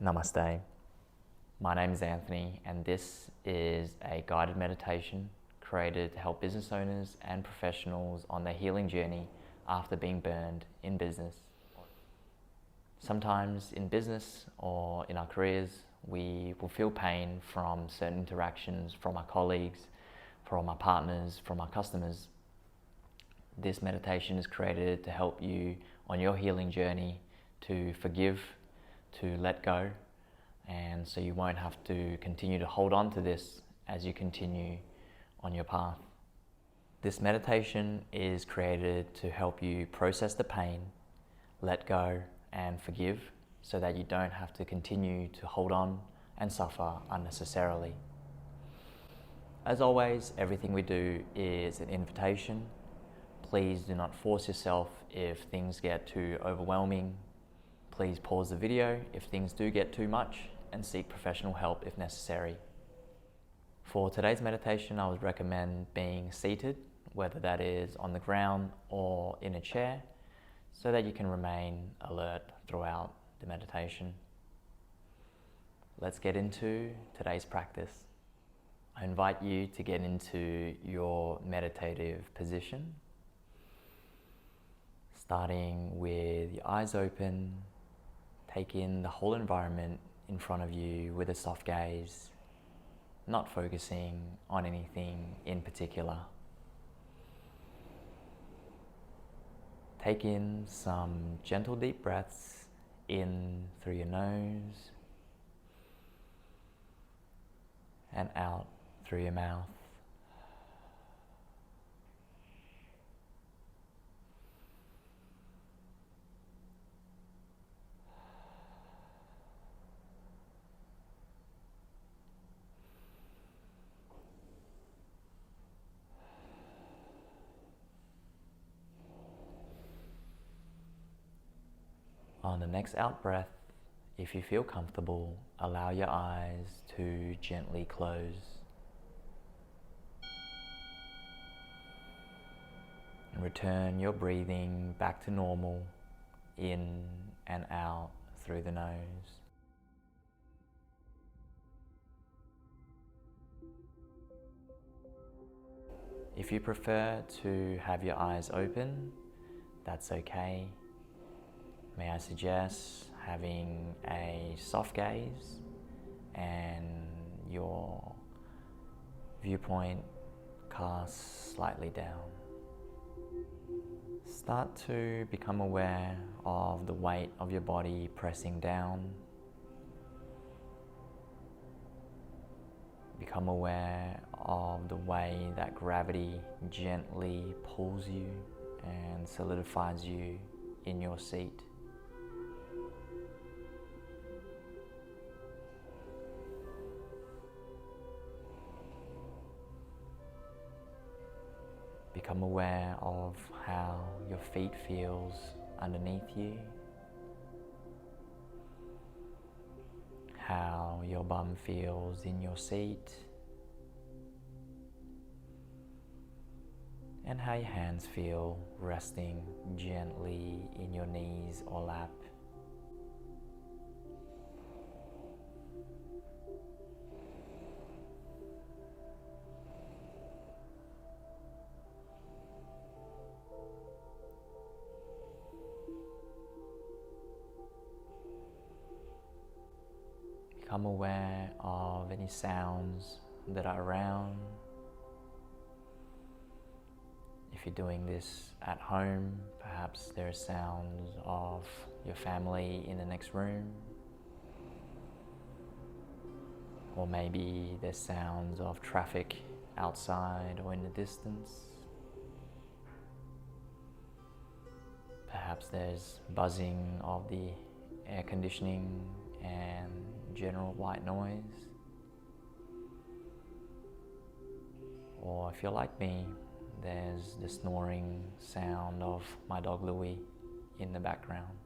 Namaste. My name is Anthony, and this is a guided meditation created to help business owners and professionals on their healing journey after being burned in business. Sometimes in business or in our careers, we will feel pain from certain interactions from our colleagues, from our partners, from our customers. This meditation is created to help you on your healing journey to forgive, to let go, and so you won't have to continue to hold on to this as you continue on your path. This meditation is created to help you process the pain, let go and forgive, so that you don't have to continue to hold on and suffer unnecessarily. As always, everything we do is an invitation. Please do not force yourself if things get too overwhelming. Please pause the video if things do get too much and seek professional help if necessary. For today's meditation, I would recommend being seated, whether that is on the ground or in a chair, so that you can remain alert throughout the meditation. Let's get into today's practice. I invite you to get into your meditative position, starting with your eyes open. Take in the whole environment in front of you with a soft gaze, not focusing on anything in particular. Take in some gentle deep breaths in through your nose and out through your mouth. On the next out breath, if you feel comfortable, allow your eyes to gently close. And return your breathing back to normal, in and out through the nose. If you prefer to have your eyes open, that's okay. May I suggest having a soft gaze and your viewpoint cast slightly down. Start to become aware of the weight of your body pressing down. Become aware of the way that gravity gently pulls you and solidifies you in your seat. Become aware of how your feet feels underneath you, how your bum feels in your seat, and how your hands feel resting gently in your knees or lap. Become aware of any sounds that are around. If you're doing this at home, perhaps there are sounds of your family in the next room, or maybe there's sounds of traffic outside or in the distance. Perhaps there's buzzing of the air conditioning and general white noise. Or if you're like me, there's the snoring sound of my dog Louie in the background.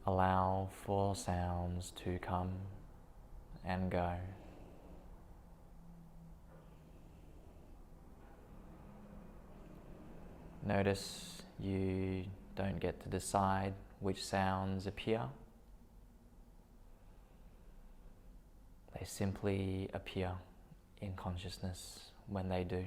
Allow for sounds to come and go. Notice you don't get to decide which sounds appear. They simply appear in consciousness when they do.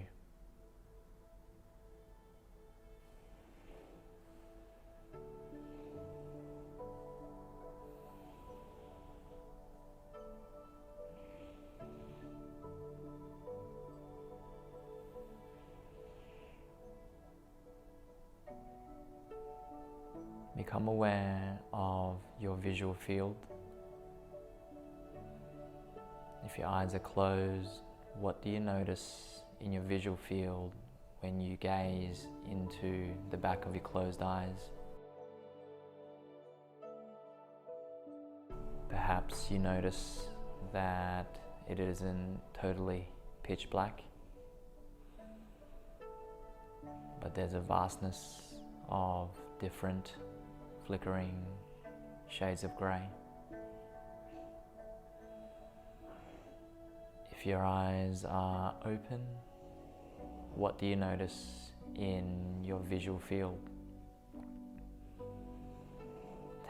Become aware of your visual field. If your eyes are closed, what do you notice in your visual field when you gaze into the back of your closed eyes? Perhaps you notice that it isn't totally pitch black, but there's a vastness of different flickering shades of grey. If your eyes are open, what do you notice in your visual field?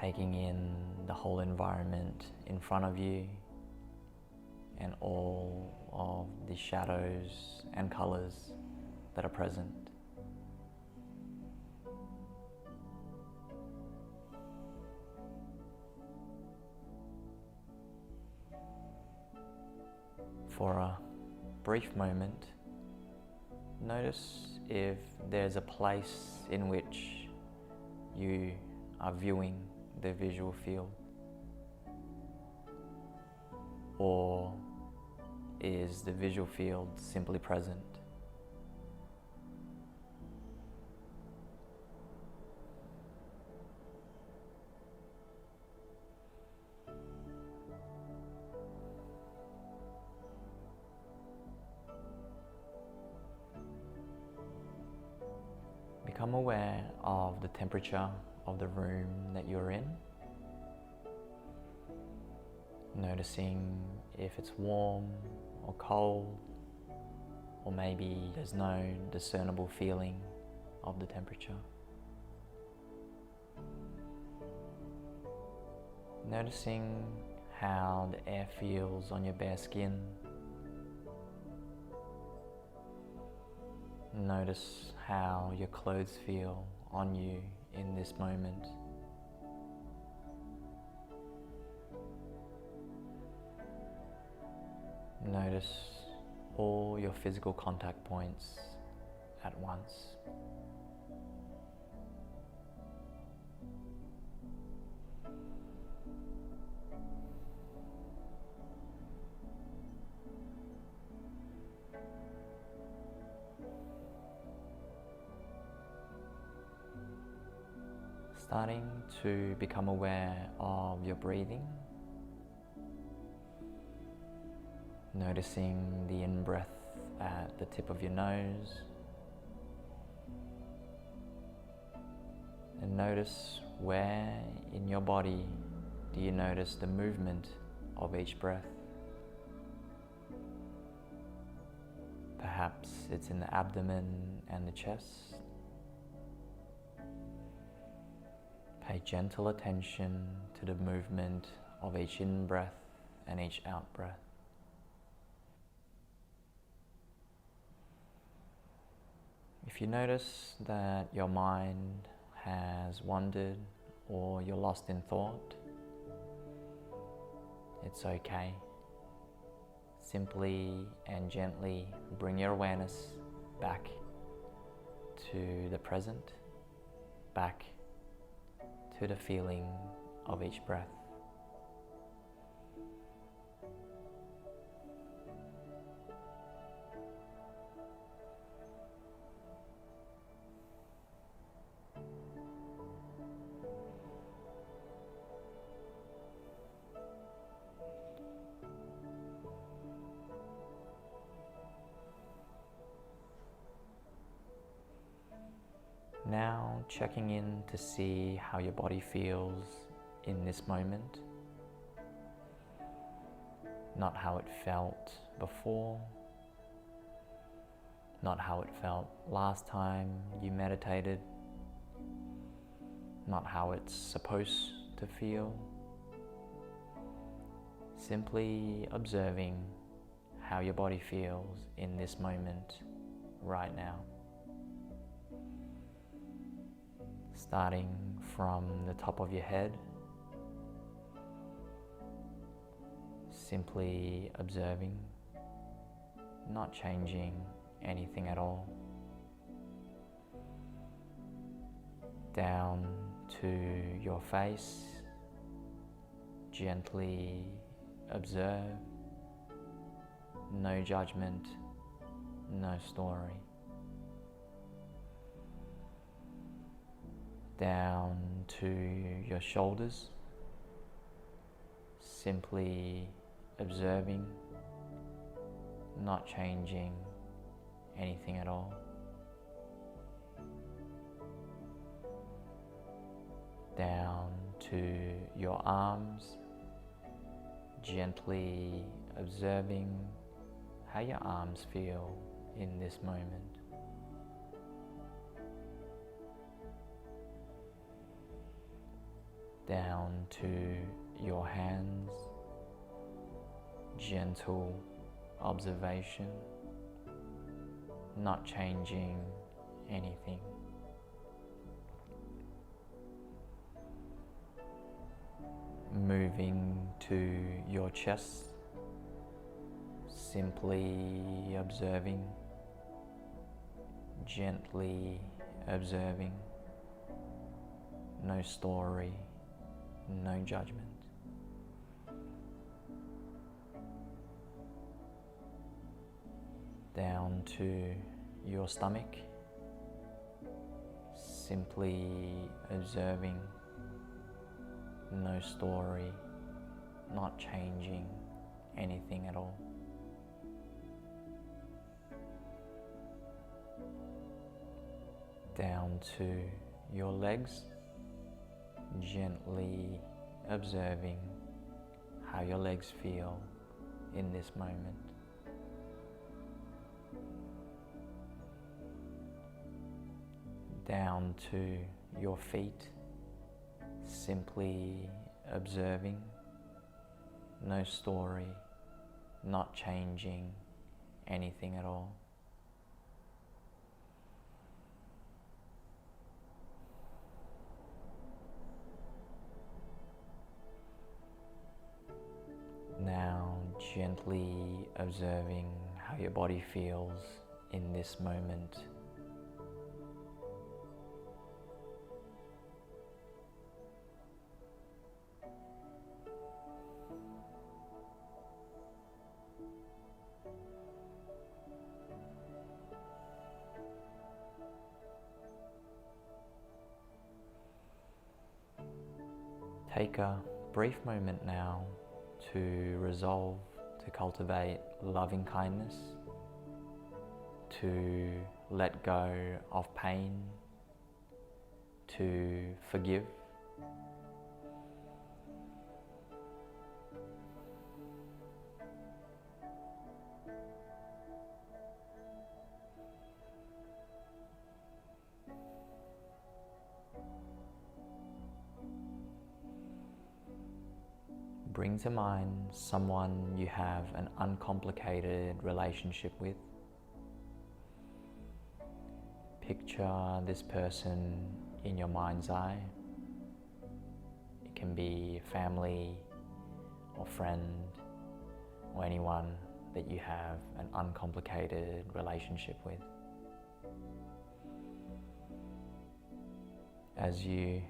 Taking in the whole environment in front of you and all of the shadows and colours that are present. For a brief moment, notice if there's a place in which you are viewing the visual field, or is the visual field simply present? Become aware of the temperature of the room that you're in, noticing if it's warm or cold, or maybe there's no discernible feeling of the temperature. Noticing how the air feels on your bare skin. Notice how your clothes feel on you in this moment. Notice all your physical contact points at once. Starting to become aware of your breathing, noticing the in-breath at the tip of your nose, and notice where in your body do you notice the movement of each breath. Perhaps it's in the abdomen and the chest. Pay gentle attention to the movement of each in-breath and each out-breath. If you notice that your mind has wandered or you're lost in thought, it's okay. Simply and gently bring your awareness back to the present, back to the feeling of each breath. Now checking in to see how your body feels in this moment, not how it felt before, not how it felt last time you meditated, not how it's supposed to feel. Simply observing how your body feels in this moment right now. Starting from the top of your head, simply observing, not changing anything at all. Down to your face, gently observe, no judgment, no story. Down to your shoulders, simply observing, not changing anything at all. Down to your arms, gently observing how your arms feel in this moment. Down to your hands, gentle observation, not changing anything. Moving to your chest, simply observing, gently observing, no story, no judgment. Down to your stomach, simply observing, no story, not changing anything at all. Down to your legs, gently observing how your legs feel in this moment. Down to your feet, simply observing, no story, not changing anything at all. Now gently observing how your body feels in this moment. Take a brief moment now to resolve to cultivate loving kindness, to let go of pain, to forgive. Bring to mind someone you have an uncomplicated relationship with. Picture this person in your mind's eye. It can be family or friend or anyone that you have an uncomplicated relationship with. As you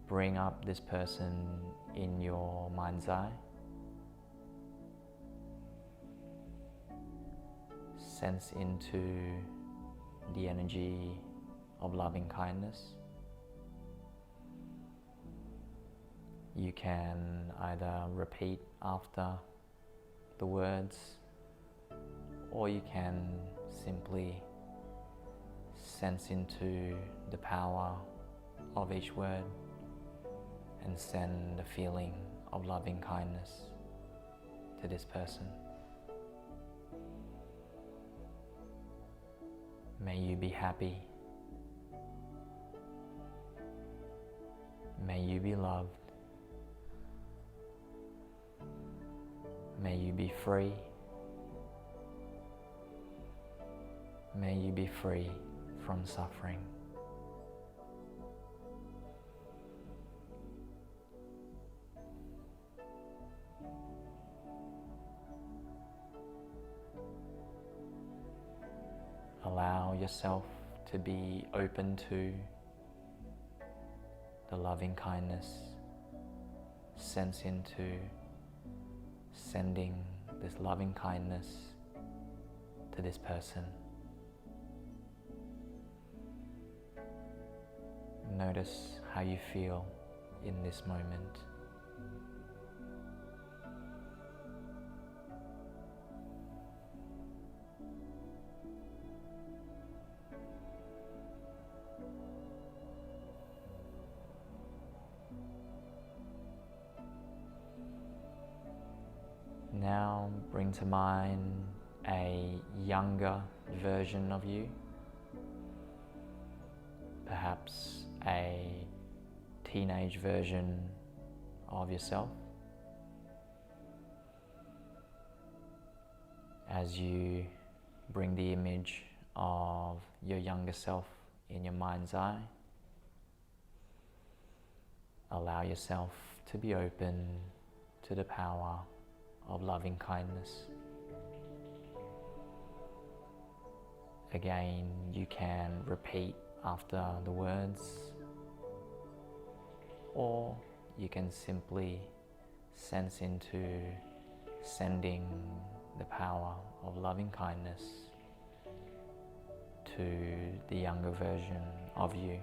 bring up this person in your mind's eye, sense into the energy of loving kindness. You can either repeat after the words, or you can simply sense into the power of each word and send a feeling of loving kindness to this person. May you be happy. you be loved. May you be free. May you be free from suffering. Allow yourself to be open to the loving kindness. Sense into sending this loving kindness to this person. Notice how you feel in this moment. Now bring to mind a younger version of you, perhaps a teenage version of yourself. As you bring the image of your younger self in your mind's eye, allow yourself to be open to the power of loving kindness. Again, you can repeat after the words, or you can simply sense into sending the power of loving kindness to the younger version of you.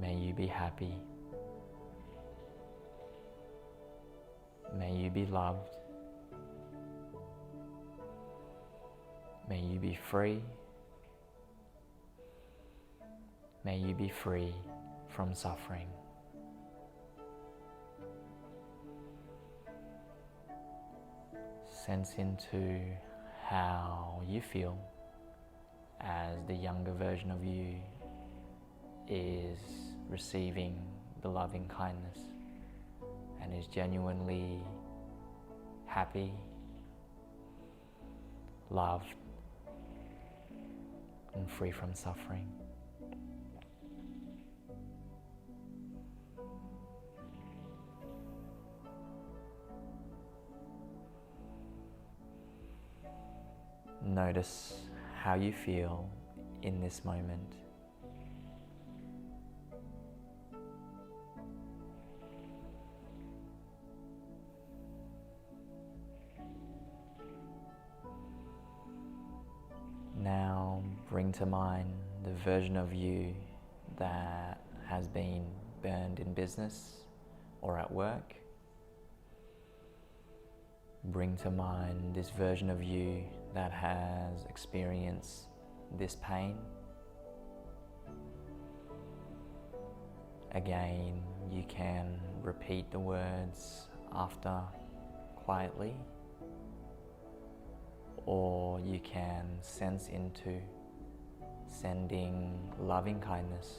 May you be happy. May you be loved. May you be free. May you be free from suffering. Sense into how you feel as the younger version of you is receiving the loving kindness and is genuinely happy, loved, and free from suffering. Notice how you feel in this moment. Now bring to mind the version of you that has been burned in business or at work. Bring to mind this version of you that has experienced this pain. Again, you can repeat the words after quietly, or you can sense into sending loving kindness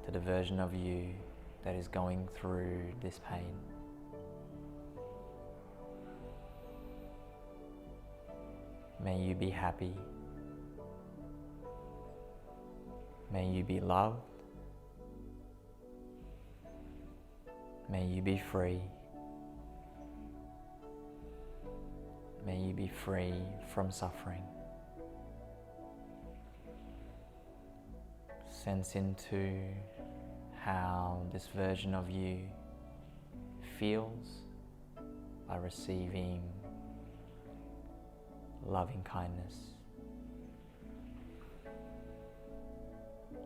to the version of you that is going through this pain. May you be happy. May you be loved. May you be free. May you be free from suffering. Sense into how this version of you feels by receiving loving kindness.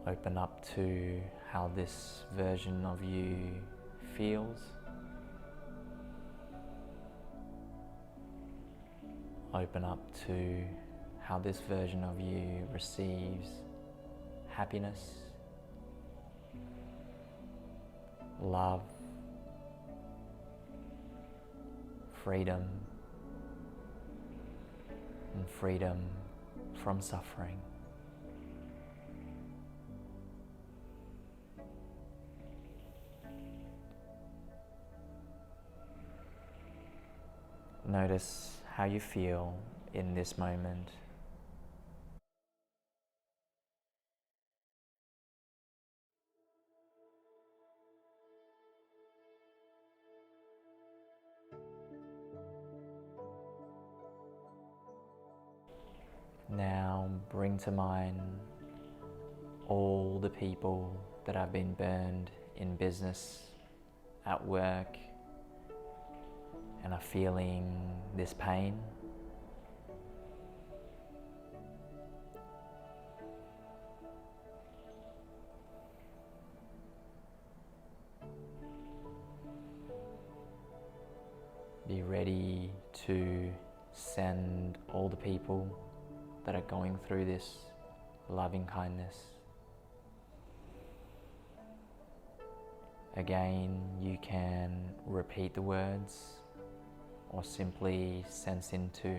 Open up to how this version of you feels. Open up to how this version of you receives happiness, love, freedom, and freedom from suffering. Notice how you feel in this moment. Now bring to mind all the people that have been burned in business, at work, and are feeling this pain. Be ready to send all the people that are going through this loving kindness. Again, you can repeat the words or simply sense into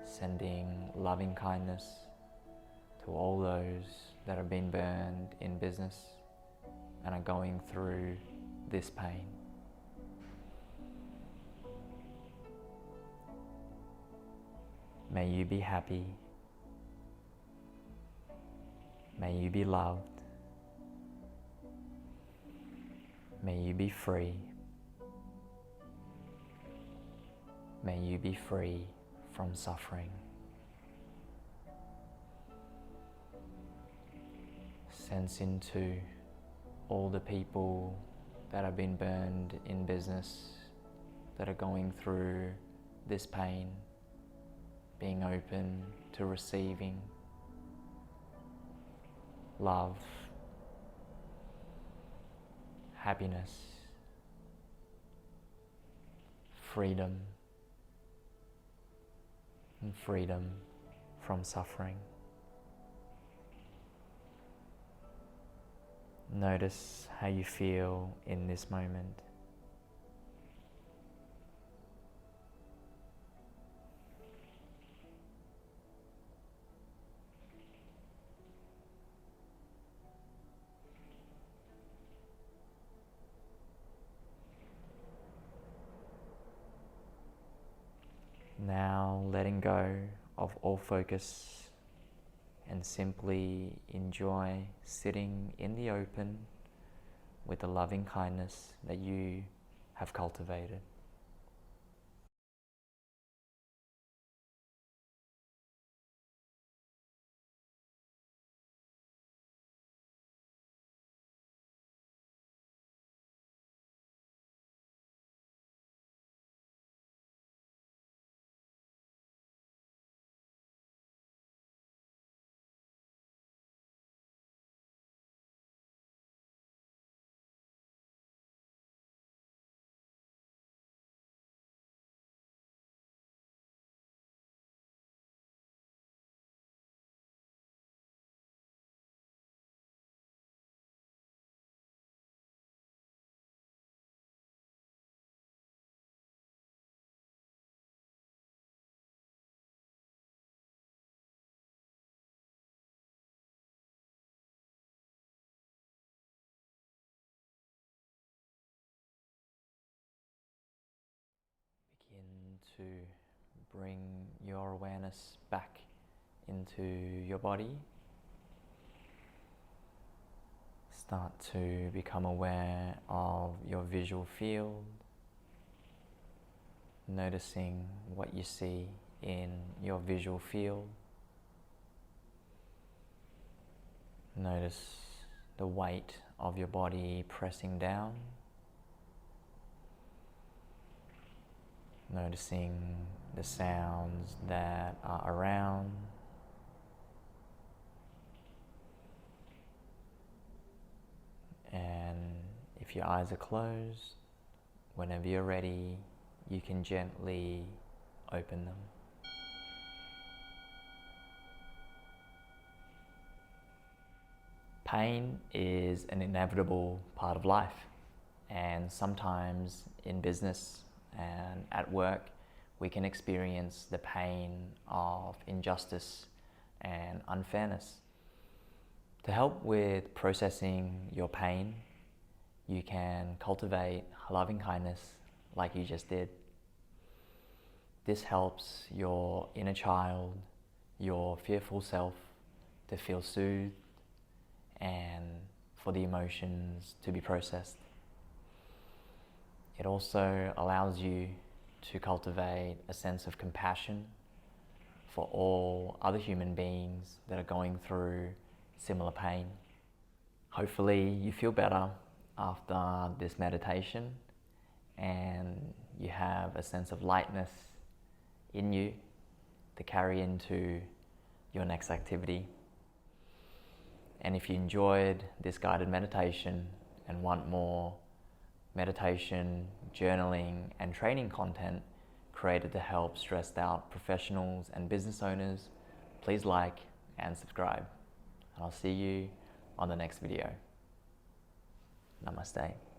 sending loving kindness to all those that have been burned in business and are going through this pain. May you be happy. May you be loved. May you be free. May you be free from suffering. Sense into all the people that have been burned in business, that are going through this pain, being open to receiving love, happiness, freedom, and freedom from suffering. Notice how you feel in this moment. Now letting go of all focus and simply enjoy sitting in the open with the loving kindness that you have cultivated. Begin to bring your awareness back into your body. Start to become aware of your visual field, noticing what you see in your visual field. Notice the weight of your body pressing down. Noticing the sounds that are around. And if your eyes are closed, whenever you're ready, you can gently open them. Pain is an inevitable part of life, and sometimes in business and at work, we can experience the pain of injustice and unfairness. To help with processing your pain, you can cultivate loving kindness like you just did. This helps your inner child, your fearful self, to feel soothed and for the emotions to be processed. It also allows you to cultivate a sense of compassion for all other human beings that are going through similar pain. Hopefully you feel better after this meditation and you have a sense of lightness in you to carry into your next activity. And if you enjoyed this guided meditation and want more meditation, journaling, and training content created to help stressed out professionals and business owners, please like and subscribe. And I'll see you on the next video. Namaste.